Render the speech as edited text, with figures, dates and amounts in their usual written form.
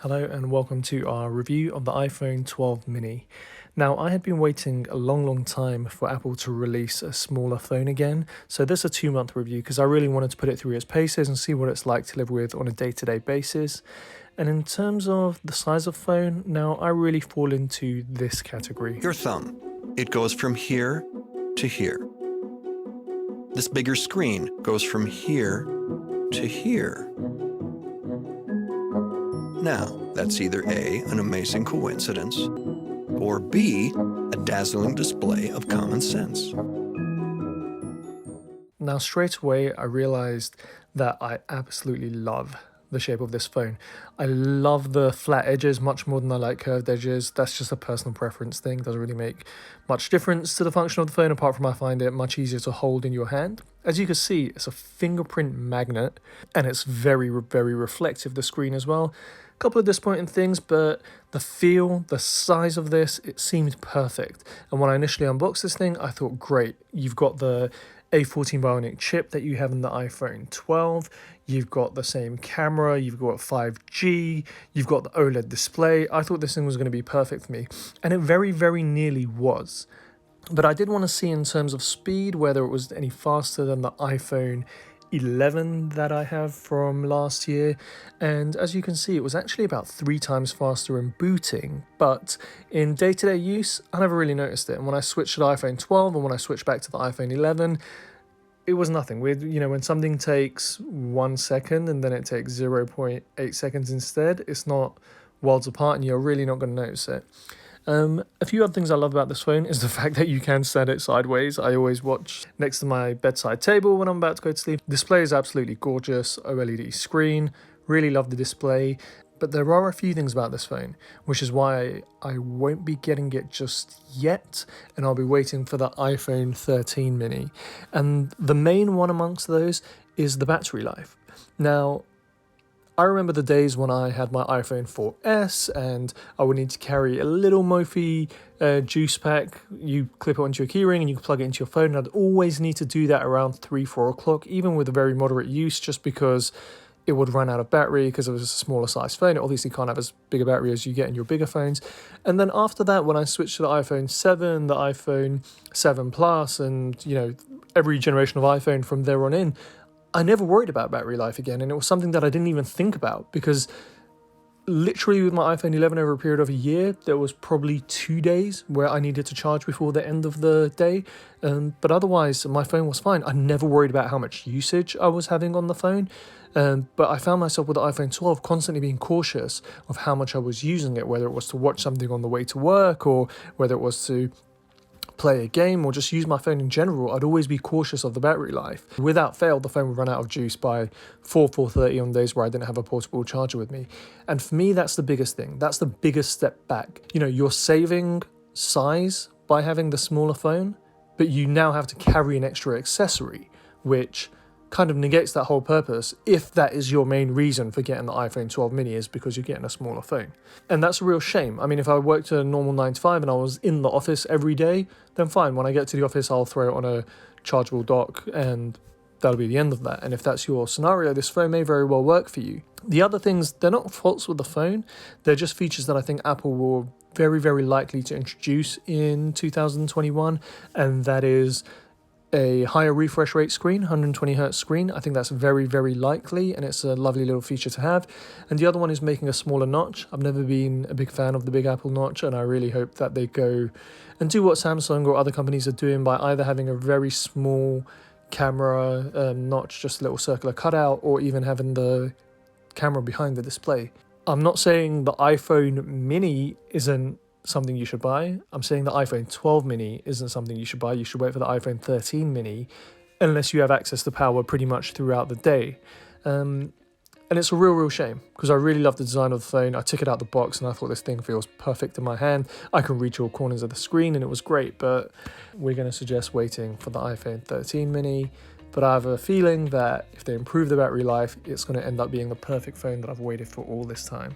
Hello and welcome to our review of the iPhone 12 mini. Now, I had been waiting a long time for Apple to release a smaller phone again, so this is a 2-month review because I really wanted to put it through its paces and see what it's like to live with on a day-to-day basis. And in terms of the size of phone, now I really fall into this category. Your thumb. It goes from here to here. This bigger screen goes from here to here. Now, that's either A, an amazing coincidence, or B, a dazzling display of common sense. Now, straight away, I realized that I absolutely love the shape of this phone. I love the flat edges much more than I like curved edges. That's just a personal preference thing. Doesn't really make much difference to the function of the phone, apart from I find it much easier to hold in your hand. As you can see, it's a fingerprint magnet, and it's very reflective, the screen as well. Couple of disappointing things, but the feel, the size of this, it seemed perfect. And when I initially unboxed this thing, I thought, great, you've got the A14 Bionic chip that you have in the iPhone 12, you've got the same camera, you've got 5G, you've got the OLED display. I thought this thing was going to be perfect for me, and it very nearly was. But I did want to see in terms of speed whether it was any faster than the iPhone 11 that I have from last year, and as you can see, it was actually about 3 times faster in booting, but in day-to-day use I never really noticed it. And when I switched to the iPhone 12 and when I switched back to the iPhone 11, it was nothing. When something takes 1 second and then it takes 0.8 seconds instead, it's not worlds apart and you're really not going to notice it. A few other things I love about this phone is the fact that you can stand it sideways. I always watch next to my bedside table when I'm about to go to sleep. Display is absolutely gorgeous, OLED screen, really love the display. But there are a few things about this phone, which is why I won't be getting it just yet, and I'll be waiting for the iPhone 13 mini. And the main one amongst those is the battery life. Now, I remember the days when I had my iPhone 4S and I would need to carry a little Mophie juice pack. You clip it onto your keyring and you can plug it into your phone. And I'd always need to do that around 3-4 o'clock, even with a very moderate use, just because it would run out of battery because it was a smaller size phone. It obviously can't have as big a battery as you get in your bigger phones. And then after that, when I switched to the iPhone 7, the iPhone 7 Plus, and every generation of iPhone from there on in, I never worried about battery life again, and it was something that I didn't even think about, because literally with my iPhone 11 over a period of a year, there was probably 2 days where I needed to charge before the end of the day, but otherwise my phone was fine. I never worried about how much usage I was having on the phone, but I found myself with the iPhone 12 constantly being cautious of how much I was using it, whether it was to watch something on the way to work or whether it was to play a game or just use my phone in general. I'd always be cautious of the battery life. Without fail, the phone would run out of juice by 4:30 on days where I didn't have a portable charger with me. And for me, that's the biggest thing. That's the biggest step back. You're saving size by having the smaller phone, but you now have to carry an extra accessory, which kind of negates that whole purpose if that is your main reason for getting the iPhone 12 mini, is because you're getting a smaller phone. And that's a real shame. I mean, if I worked a normal 9 to 5 and I was in the office every day, then fine. When I get to the office, I'll throw it on a chargeable dock and that'll be the end of that. And if that's your scenario, this phone may very well work for you. The other things, they're not faults with the phone. They're just features that I think Apple will very likely to introduce in 2021, and that is a higher refresh rate screen, 120 Hz screen. I think that's very likely, and it's a lovely little feature to have. And the other one is making a smaller notch. I've never been a big fan of the big Apple notch, and I really hope that they go and do what Samsung or other companies are doing by either having a very small camera notch, just a little circular cutout, or even having the camera behind the display. I'm not saying the iPhone mini isn't something you should buy. I'm saying the iPhone 12 mini isn't something you should buy. You should wait for the iPhone 13 mini unless you have access to power pretty much throughout the day. And it's a real shame, because I really love the design of the phone. I took it out the box and I thought this thing feels perfect in my hand. I can reach all corners of the screen and it was great, but we're going to suggest waiting for the iPhone 13 mini. But I have a feeling that if they improve the battery life, it's going to end up being the perfect phone that I've waited for all this time.